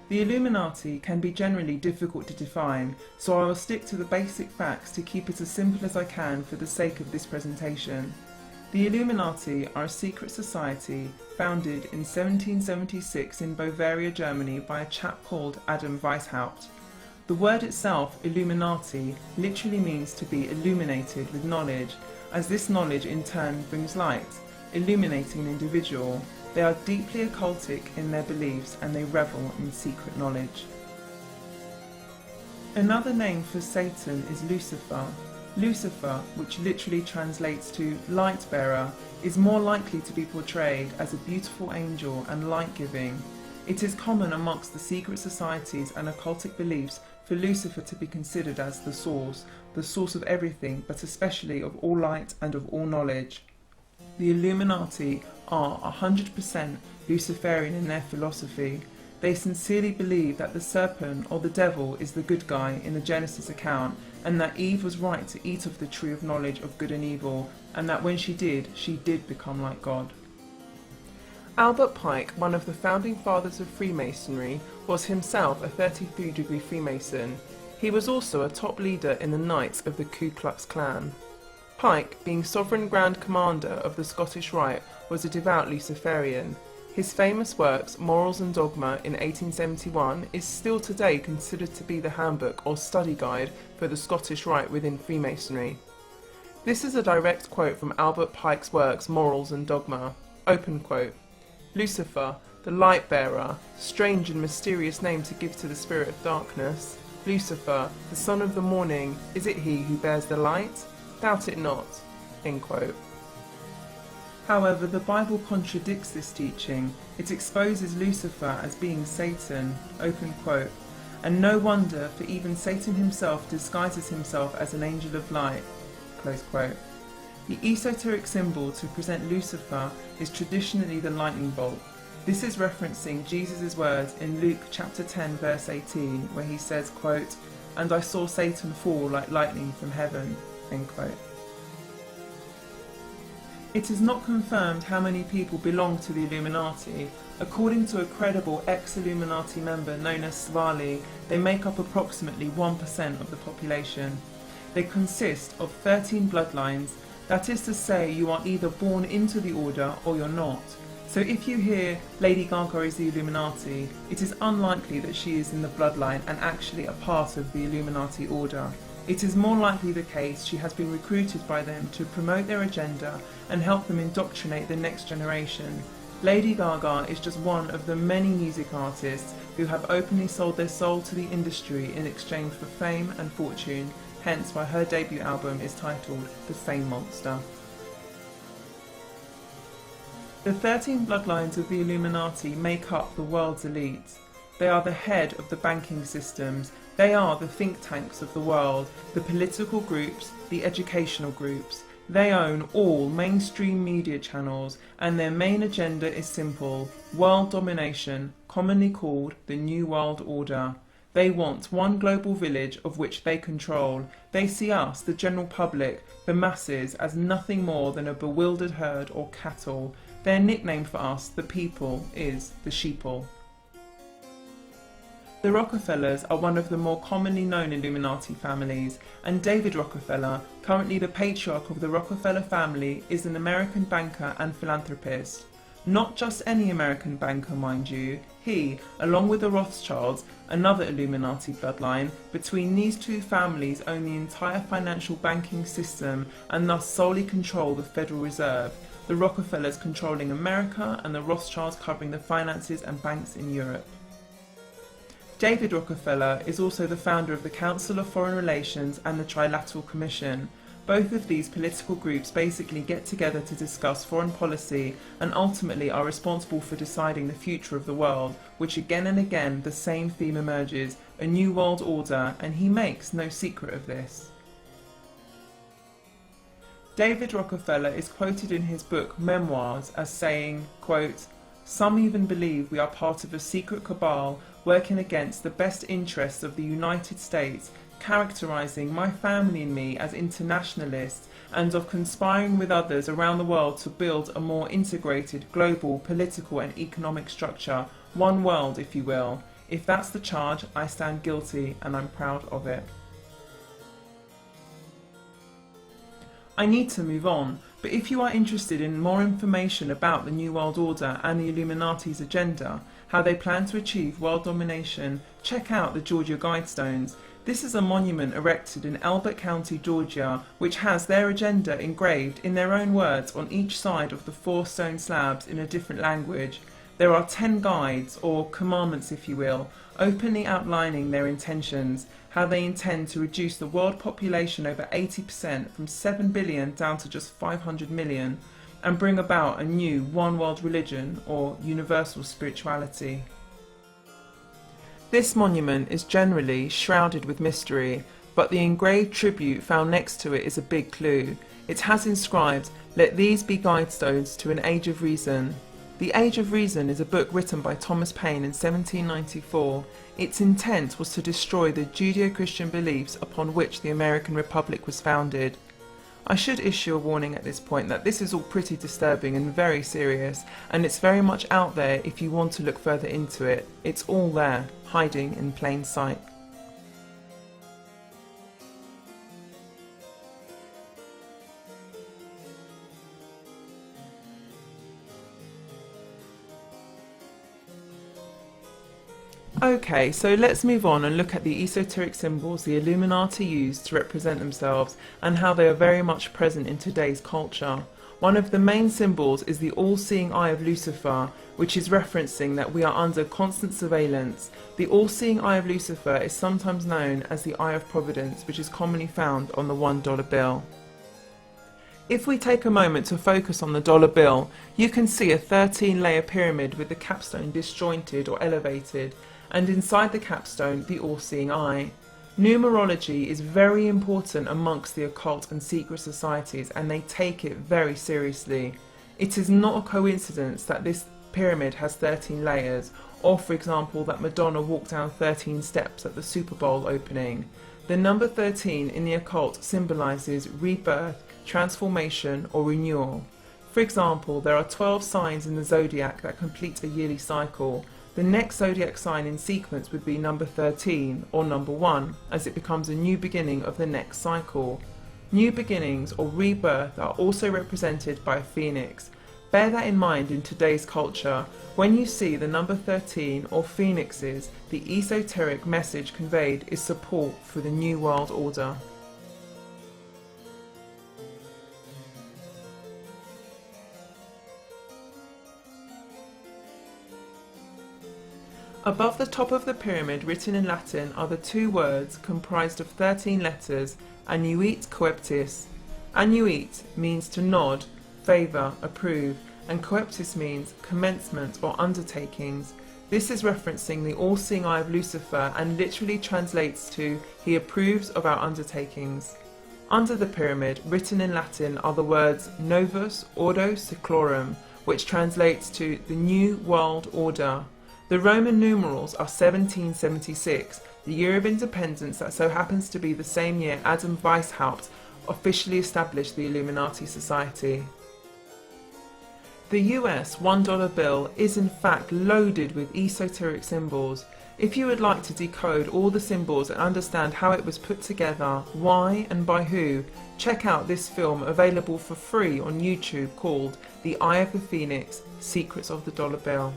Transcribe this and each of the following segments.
The Illuminati can be generally difficult to define, so I will stick to the basic facts to keep it as simple as I can for the sake of this presentation. The Illuminati are a secret society founded in 1776 in Bavaria, Germany by a chap called Adam Weishaupt. The word itself, Illuminati, literally means to be illuminated with knowledge, as this knowledge in turn brings light, illuminating an individual. They are deeply occultic in their beliefs and they revel in secret knowledge. Another name for Satan is Lucifer. Lucifer, which literally translates to light bearer, is more likely to be portrayed as a beautiful angel and light-giving. It is common amongst the secret societies and occultic beliefs for Lucifer to be considered as the source of everything, but especially of all light and of all knowledge. The Illuminati are 100% Luciferian in their philosophy. They sincerely believe that the serpent or the devil is the good guy in the Genesis account, and that Eve was right to eat of the tree of knowledge of good and evil, and that when she did become like God. Albert Pike, one of the founding fathers of Freemasonry, was himself a 33-degree Freemason. He was also a top leader in the Knights of the Ku Klux Klan. Pike, being Sovereign Grand Commander of the Scottish Rite, was a devout Luciferian. His famous works, Morals and Dogma, in 1871, is still today considered to be the handbook or study guide for the Scottish Rite within Freemasonry. This is a direct quote from Albert Pike's works, Morals and Dogma. Open quote. Lucifer, the light bearer, strange and mysterious name to give to the spirit of darkness. Lucifer, the son of the morning, is it he who bears the light? Doubt it not. End quote. However, the Bible contradicts this teaching. It exposes Lucifer as being Satan, open quote, and no wonder, for even Satan himself disguises himself as an angel of light, close quote. The esoteric symbol to present Lucifer is traditionally the lightning bolt. This is referencing Jesus' words in Luke chapter 10 verse 18, where he says, quote, "And I saw Satan fall like lightning from heaven," end quote. It is not confirmed how many people belong to the Illuminati. According to a credible ex-Illuminati member known as Svali, they make up approximately 1% of the population. They consist of 13 bloodlines. That is to say, you are either born into the order or you're not. So if you hear Lady Gaga is the Illuminati, it is unlikely that she is in the bloodline and actually a part of the Illuminati order. It is more likely the case she has been recruited by them to promote their agenda and help them indoctrinate the next generation. Lady Gaga is just one of the many music artists who have openly sold their soul to the industry in exchange for fame and fortune, hence why her debut album is titled The Fame Monster. The 13 bloodlines of the Illuminati make up the world's elite. They are the head of the banking systems. They are the think tanks of the world, the political groups, the educational groups. They own all mainstream media channels, and their main agenda is simple: world domination, commonly called the New World Order. They want one global village of which they control. They see us, the general public, the masses, as nothing more than a bewildered herd or cattle. Their nickname for us, the people, is the sheeple. The Rockefellers are one of the more commonly known Illuminati families, and David Rockefeller, currently the patriarch of the Rockefeller family, is an American banker and philanthropist. Not just any American banker, mind you. He, along with the Rothschilds, another Illuminati bloodline, between these two families own the entire financial banking system and thus solely control the Federal Reserve, the Rockefellers controlling America and the Rothschilds covering the finances and banks in Europe. David Rockefeller is also the founder of the Council of Foreign Relations and the Trilateral Commission. Both of these political groups basically get together to discuss foreign policy and ultimately are responsible for deciding the future of the world, which again and again the same theme emerges, a new world order, and he makes no secret of this. David Rockefeller is quoted in his book Memoirs as saying, quote, "Some even believe we are part of a secret cabal working against the best interests of the United States, characterizing my family and me as internationalists, and of conspiring with others around the world to build a more integrated global political and economic structure, one world if you will. If that's the charge, I stand guilty and I'm proud of it. I need to move on, but if you are interested in more information about the New World Order and the Illuminati's agenda, how they plan to achieve world domination, check out the Georgia Guidestones. This is a monument erected in Elbert County, Georgia, which has their agenda engraved in their own words on each side of the 4 stone slabs in a different language. There are 10 guides, or commandments if you will, openly outlining their intentions, how they intend to reduce the world population over 80% from 7 billion down to just 500 million, and bring about a new one world religion, or universal spirituality. This monument is generally shrouded with mystery, but the engraved tribute found next to it is a big clue. It has inscribed, "Let these be guidestones to an age of reason." The Age of Reason is a book written by Thomas Paine in 1794. Its intent was to destroy the Judeo-Christian beliefs upon which the American Republic was founded. I should issue a warning at this point that this is all pretty disturbing and very serious, and it's very much out there if you want to look further into it. It's all there, hiding in plain sight. Okay, so let's move on and look at the esoteric symbols the Illuminati use to represent themselves and how they are very much present in today's culture. One of the main symbols is the all-seeing eye of Lucifer, which is referencing that we are under constant surveillance. The all-seeing eye of Lucifer is sometimes known as the Eye of Providence, which is commonly found on the $1 bill. If we take a moment to focus on the dollar bill, you can see a 13-layer pyramid with the capstone disjointed or elevated, and inside the capstone, the all-seeing eye. Numerology is very important amongst the occult and secret societies, and they take it very seriously. It is not a coincidence that this pyramid has 13 layers, or for example that Madonna walked down 13 steps at the Super Bowl opening. The number 13 in the occult symbolizes rebirth, transformation, or renewal. For example, there are 12 signs in the zodiac that complete a yearly cycle. The next zodiac sign in sequence would be number 13, or number 1, as it becomes a new beginning of the next cycle. New beginnings or rebirth are also represented by a phoenix. Bear that in mind in today's culture. When you see the number 13 or phoenixes, the esoteric message conveyed is support for the New World Order. Above the top of the pyramid, written in Latin, are the 2 words comprised of 13 letters, Annuit Coeptis. Annuit means to nod, favour, approve, and Coeptis means commencement or undertakings. This is referencing the all-seeing eye of Lucifer and literally translates to, he approves of our undertakings. Under the pyramid, written in Latin, are the words Novus Ordo Seclorum, which translates to the New World Order. The Roman numerals are 1776, the year of independence that so happens to be the same year Adam Weishaupt officially established the Illuminati Society. The US $1 bill is in fact loaded with esoteric symbols. If you would like to decode all the symbols and understand how it was put together, why and by who, check out this film available for free on YouTube called The Eye of the Phoenix, Secrets of the Dollar Bill.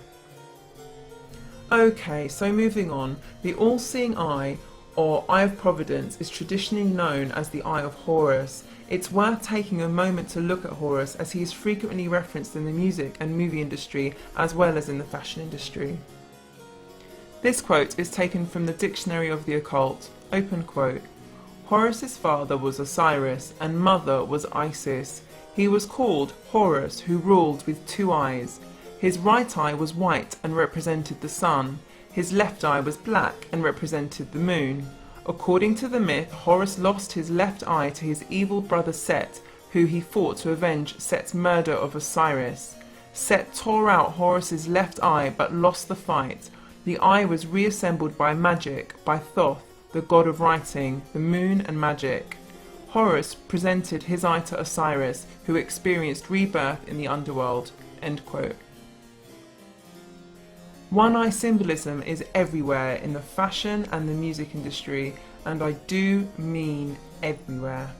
Okay, so moving on, the all-seeing eye, or Eye of Providence, is traditionally known as the Eye of Horus. It's worth taking a moment to look at Horus, as he is frequently referenced in the music and movie industry as well as in the fashion industry. This quote is taken from the Dictionary of the Occult, open quote, Horus's father was Osiris and mother was Isis. He was called Horus, who ruled with 2 eyes. His right eye was white and represented the sun. His left eye was black and represented the moon. According to the myth, Horus lost his left eye to his evil brother Set, who he fought to avenge Set's murder of Osiris. Set tore out Horus's left eye but lost the fight. The eye was reassembled by magic, by Thoth, the god of writing, the moon and magic. Horus presented his eye to Osiris, who experienced rebirth in the underworld. End quote. One eye symbolism is everywhere in the fashion and the music industry, and I do mean everywhere.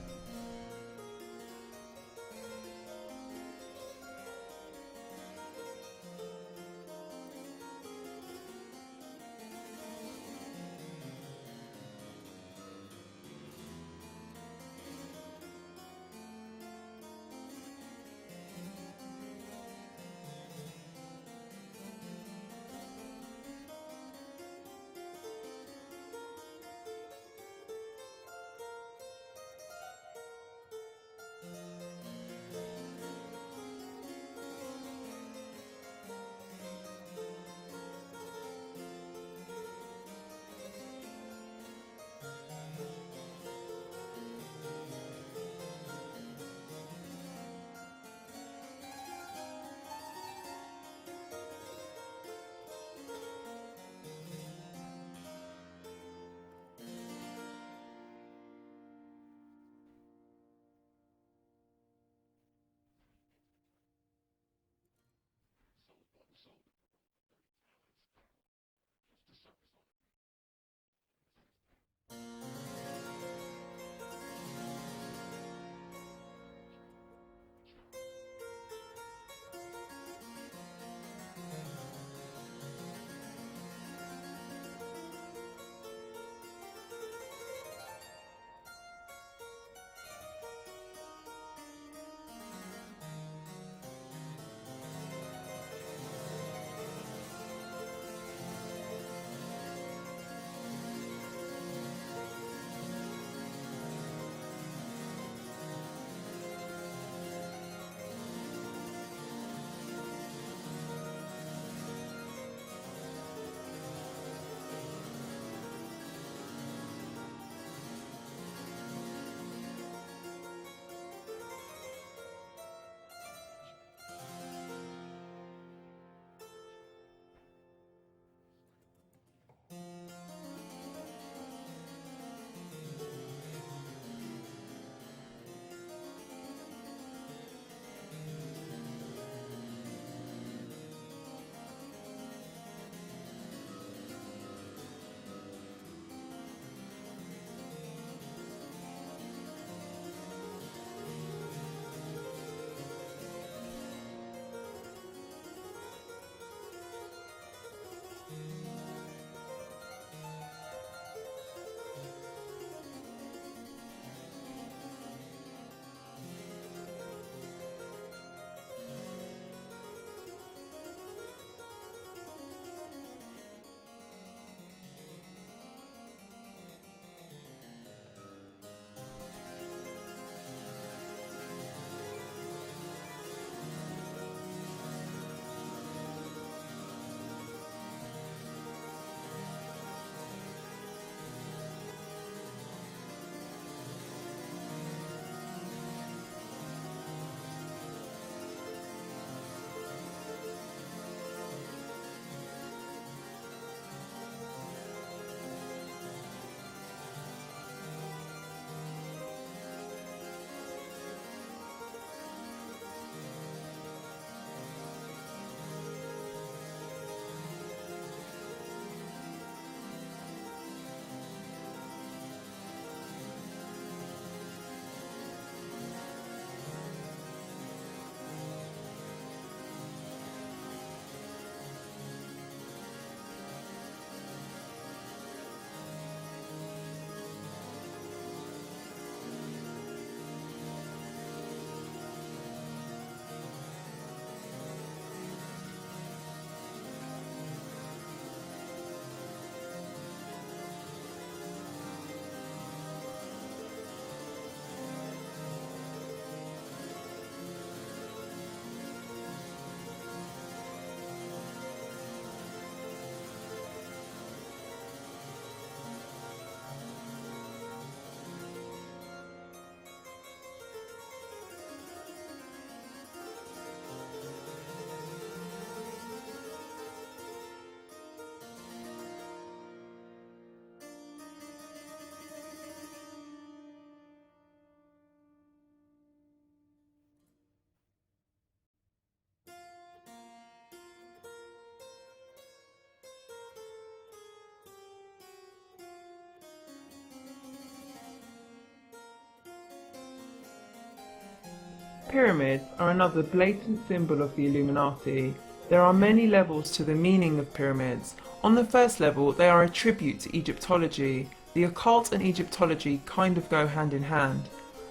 Pyramids are another blatant symbol of the Illuminati. There are many levels to the meaning of pyramids. On the first level, they are a tribute to Egyptology. The occult and Egyptology kind of go hand in hand.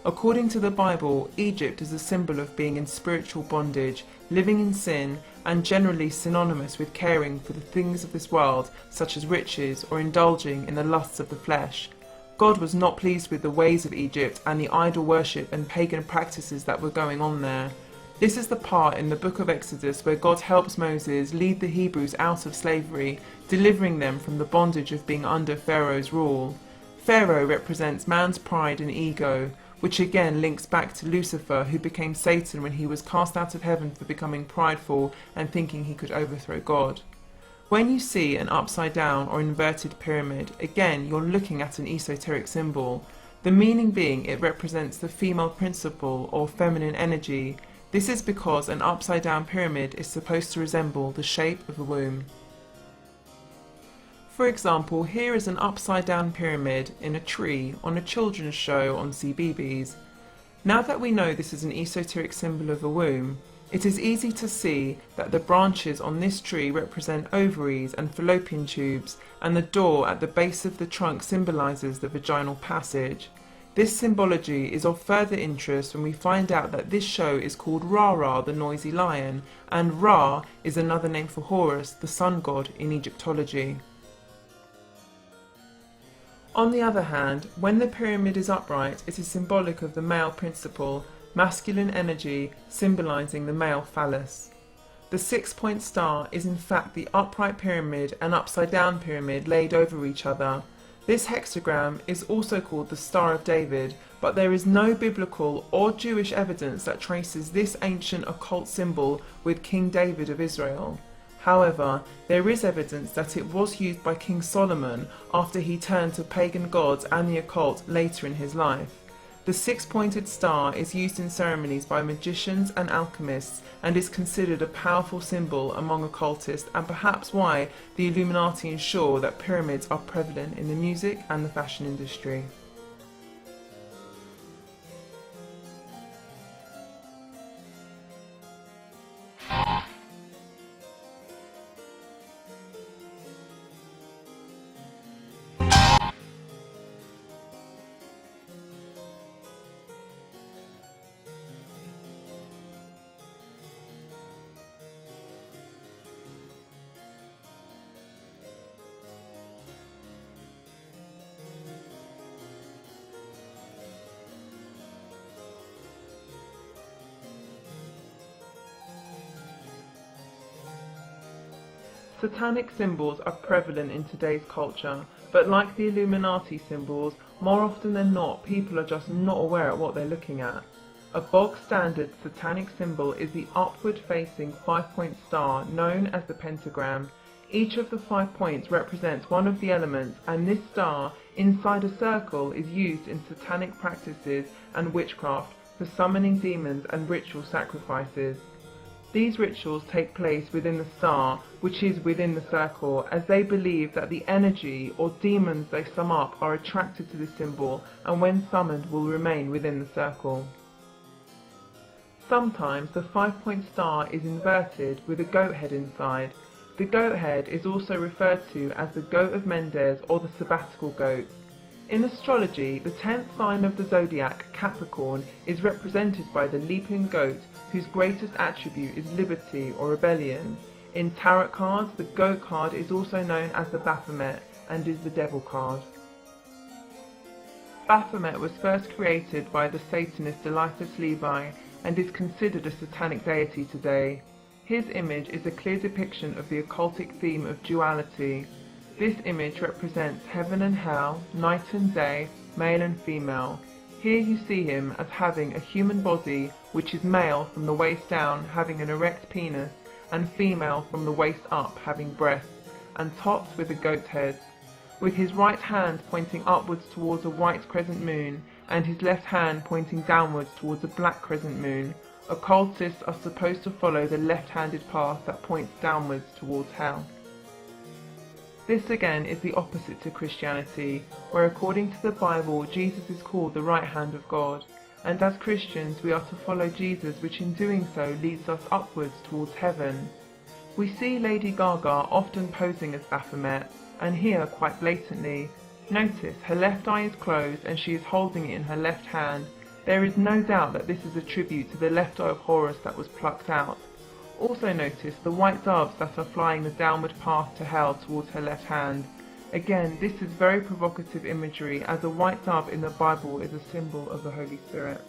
According to the Bible, Egypt is a symbol of being in spiritual bondage, living in sin, and generally synonymous with caring for the things of this world, such as riches or indulging in the lusts of the flesh. God was not pleased with the ways of Egypt and the idol worship and pagan practices that were going on there. This is the part in the book of Exodus where God helps Moses lead the Hebrews out of slavery, delivering them from the bondage of being under Pharaoh's rule. Pharaoh represents man's pride and ego, which again links back to Lucifer, who became Satan when he was cast out of heaven for becoming prideful and thinking he could overthrow God. When you see an upside down or inverted pyramid, again you're looking at an esoteric symbol. The meaning being it represents the female principle or feminine energy. This is because an upside down pyramid is supposed to resemble the shape of a womb. For example, here is an upside down pyramid in a tree on a children's show on CBeebies. Now that we know this is an esoteric symbol of a womb, it is easy to see that the branches on this tree represent ovaries and fallopian tubes, and the door at the base of the trunk symbolises the vaginal passage. This symbology is of further interest when we find out that this show is called Ra-Ra, the noisy lion, and Ra is another name for Horus, the sun god in Egyptology. On the other hand, when the pyramid is upright, it is symbolic of the male principle, masculine energy, symbolising the male phallus. The 6-point star is in fact the upright pyramid and upside down pyramid laid over each other. This hexagram is also called the Star of David, but there is no biblical or Jewish evidence that traces this ancient occult symbol with King David of Israel. However, there is evidence that it was used by King Solomon after he turned to pagan gods and the occult later in his life. The 6-pointed star is used in ceremonies by magicians and alchemists and is considered a powerful symbol among occultists, and perhaps why the Illuminati ensure that pyramids are prevalent in the music and the fashion industry. Satanic symbols are prevalent in today's culture, but like the Illuminati symbols, more often than not people are just not aware of what they're looking at. A bog standard satanic symbol is the upward facing 5-point star known as the pentagram. Each of the 5 points represents one of the elements, and this star inside a circle is used in satanic practices and witchcraft for summoning demons and ritual sacrifices. These rituals take place within the star, which is within the circle, as they believe that the energy or demons they sum up are attracted to the symbol and when summoned will remain within the circle. Sometimes the 5-point star is inverted with a goat head inside. The goat head is also referred to as the goat of Mendes or the sabbatical goat. In astrology, the 10th sign of the zodiac, Capricorn, is represented by the leaping goat, whose greatest attribute is liberty or rebellion. In tarot cards, the goat card is also known as the Baphomet and is the devil card. Baphomet was first created by the Satanist Eliphas Levi and is considered a satanic deity today. His image is a clear depiction of the occultic theme of duality. This image represents heaven and hell, night and day, male and female. Here you see him as having a human body, which is male from the waist down, having an erect penis, and female from the waist up, having breasts, and topped with a goat's head. With his right hand pointing upwards towards a white crescent moon, and his left hand pointing downwards towards a black crescent moon, occultists are supposed to follow the left-handed path that points downwards towards hell. This again is the opposite to Christianity, where according to the Bible, Jesus is called the right hand of God. and as Christians we are to follow Jesus, which in doing so leads us upwards towards heaven. We see Lady Gaga often posing as Baphomet, and here quite blatantly. Notice her left eye is closed and she is holding it in her left hand. There is no doubt that this is a tribute to the left eye of Horus that was plucked out. Also notice the white doves that are flying the downward path to hell towards her left hand. Again, this is very provocative imagery, as a white dove in the Bible is a symbol of the Holy Spirit.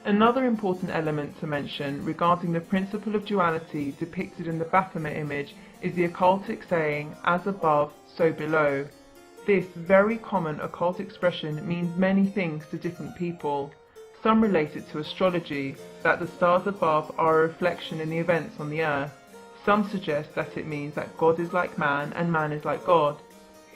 Another important element to mention regarding the principle of duality depicted in the Baphomet image is the occultic saying, "as above, so below." This very common occult expression means many things to different people. Some relate it to astrology, that the stars above are a reflection in the events on the earth. Some suggest that it means that God is like man and man is like God.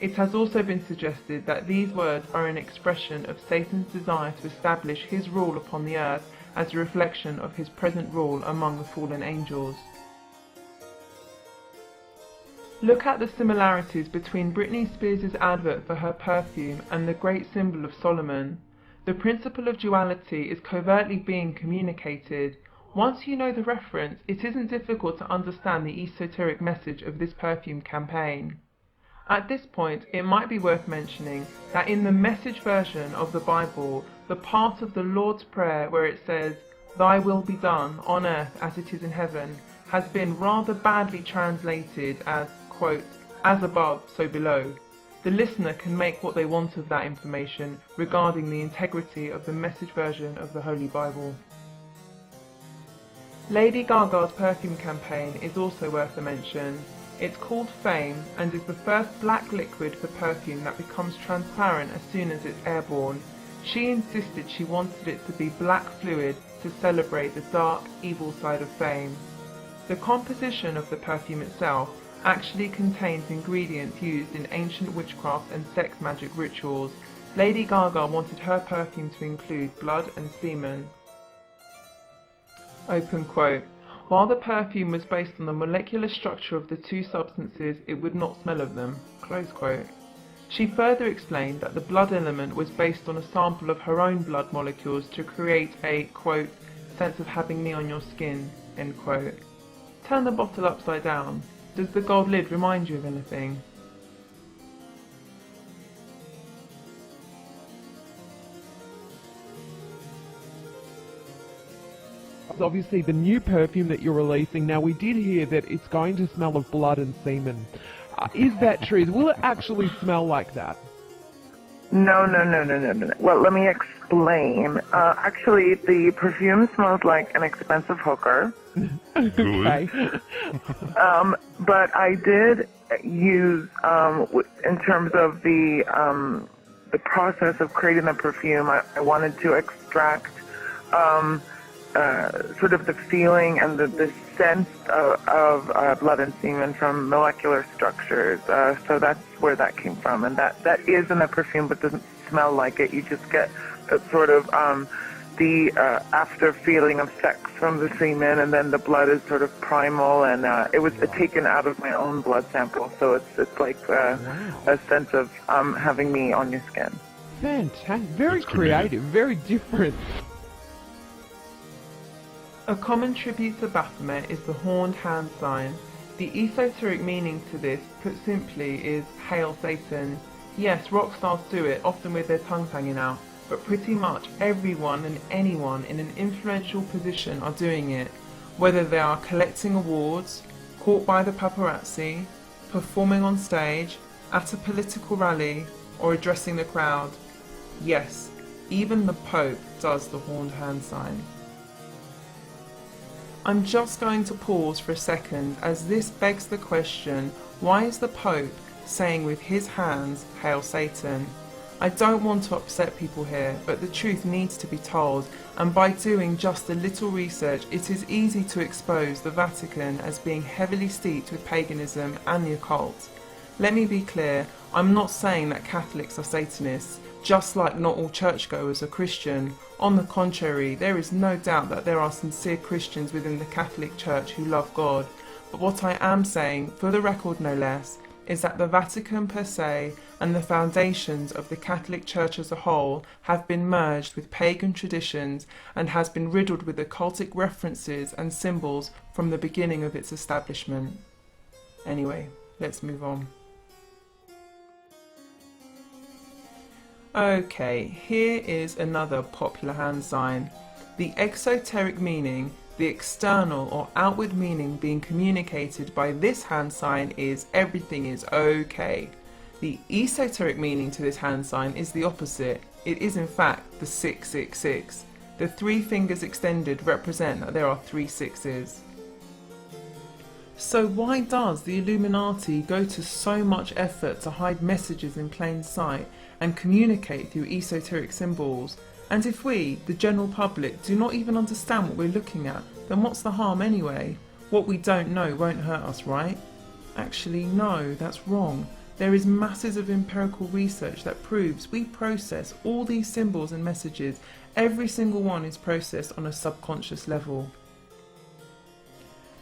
It has also been suggested that these words are an expression of Satan's desire to establish his rule upon the earth as a reflection of his present rule among the fallen angels. Look at the similarities between Britney Spears' advert for her perfume and the great symbol of Solomon. The principle of duality is covertly being communicated. Once you know the reference, it isn't difficult to understand the esoteric message of this perfume campaign. At this point, it might be worth mentioning that in the Message version of the Bible, the part of the Lord's Prayer where it says, "Thy will be done on earth as it is in heaven," has been rather badly translated as, quote, "as above, so below." The listener can make what they want of that information regarding the integrity of the Message version of the Holy Bible. Lady Gaga's perfume campaign is also worth a mention. It's called Fame and is the first black liquid for perfume that becomes transparent as soon as it's airborne. She insisted she wanted it to be black fluid to celebrate the dark, evil side of fame. The composition of the perfume itself actually contains ingredients used in ancient witchcraft and sex magic rituals. Lady Gaga wanted her perfume to include blood and semen. Open quote. While the perfume was based on the molecular structure of the two substances, it would not smell of them. Close quote. She further explained that the blood element was based on a sample of her own blood molecules to create a, quote, sense of having me on your skin, end quote. Turn the bottle upside down. Does the gold lid remind you of anything? Obviously the new perfume that you're releasing. Now, we did hear that it's going to smell of blood and semen. Is that true? Will it actually smell like that? No. Well, let me explain. Actually, the perfume smells like an expensive hooker. Okay. But I did use, in terms of the process of creating the perfume, I wanted to extract sort of the feeling and the sense of blood and semen from molecular structures. So that's where that came from. And that is in the perfume, but doesn't smell like it. You just get sort of the after feeling of sex from the semen, and then the blood is sort of primal, and it was taken out of my own blood sample. So it's like a sense of having me on your skin. Fantastic. Very creative, very different. A common tribute to Baphomet is the horned hand sign. The esoteric meaning to this, put simply, is Hail Satan. Yes, rock stars do it, often with their tongues hanging out, but pretty much everyone and anyone in an influential position are doing it, whether they are collecting awards, caught by the paparazzi, performing on stage, at a political rally, or addressing the crowd. Yes, even the Pope does the horned hand sign. I'm just going to pause for a second, as this begs the question, why is the Pope saying with his hands, Hail Satan? I don't want to upset people here, but the truth needs to be told, and by doing just a little research, it is easy to expose the Vatican as being heavily steeped with paganism and the occult. Let me be clear, I'm not saying that Catholics are Satanists, just like not all churchgoers are Christian. On the contrary, there is no doubt that there are sincere Christians within the Catholic Church who love God. But what I am saying, for the record no less, is that the Vatican per se and the foundations of the Catholic Church as a whole have been merged with pagan traditions and has been riddled with occultic references and symbols from the beginning of its establishment. Anyway, let's move on. Okay, here is another popular hand sign. The exoteric meaning, the external or outward meaning being communicated by this hand sign is everything is okay. The esoteric meaning to this hand sign is the opposite. It is in fact the 666. The 3 fingers extended represent that there are 3 sixes. So why does the Illuminati go to so much effort to hide messages in plain sight and communicate through esoteric symbols? And if we, the general public, do not even understand what we're looking at, then what's the harm anyway? What we don't know won't hurt us, right? Actually, no, that's wrong. There is masses of empirical research that proves we process all these symbols and messages. Every single one is processed on a subconscious level.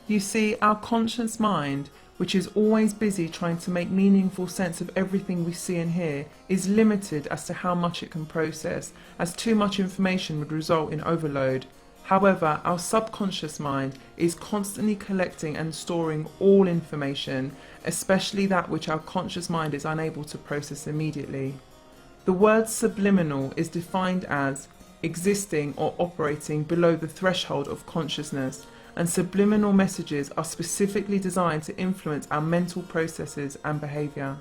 You see, our conscious mind, which is always busy trying to make meaningful sense of everything we see and hear, is limited as to how much it can process, as too much information would result in overload. However, our subconscious mind is constantly collecting and storing all information, especially that which our conscious mind is unable to process immediately. The word subliminal is defined as existing or operating below the threshold of consciousness, and subliminal messages are specifically designed to influence our mental processes and behaviour.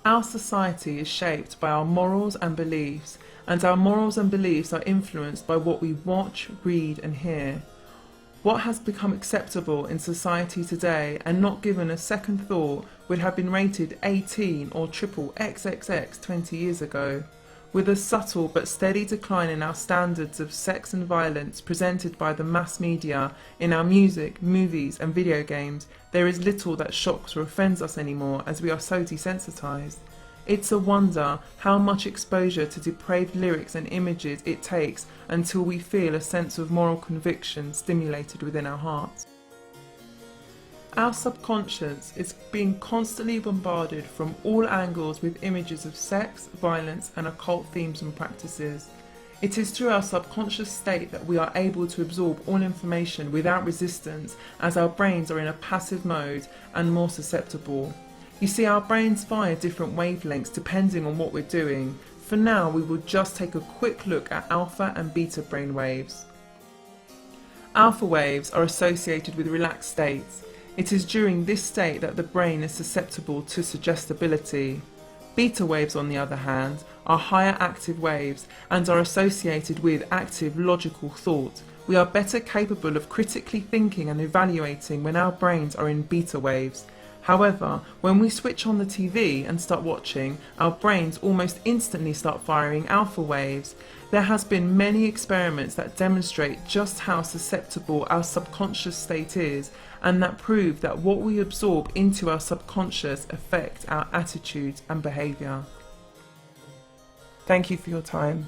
Our society is shaped by our morals and beliefs, and our morals and beliefs are influenced by what we watch, read and hear. What has become acceptable in society today and not given a second thought would have been rated 18 or triple XXX 20 years ago. With a subtle but steady decline in our standards of sex and violence presented by the mass media in our music, movies and video games, there is little that shocks or offends us anymore, as we are so desensitized. It's a wonder how much exposure to depraved lyrics and images it takes until we feel a sense of moral conviction stimulated within our hearts. Our subconscious is being constantly bombarded from all angles with images of sex, violence and occult themes and practices. It is through our subconscious state that we are able to absorb all information without resistance, as our brains are in a passive mode and more susceptible. You see, our brains fire different wavelengths depending on what we're doing. For now, we will just take a quick look at alpha and beta brain waves. Alpha waves are associated with relaxed states. It is during this state that the brain is susceptible to suggestibility. Beta waves, on the other hand, are higher active waves and are associated with active logical thought. We are better capable of critically thinking and evaluating when our brains are in beta waves. However, when we switch on the TV and start watching, our brains almost instantly start firing alpha waves. There has been many experiments that demonstrate just how susceptible our subconscious state is, and that prove that what we absorb into our subconscious affects our attitudes and behaviour. Thank you for your time.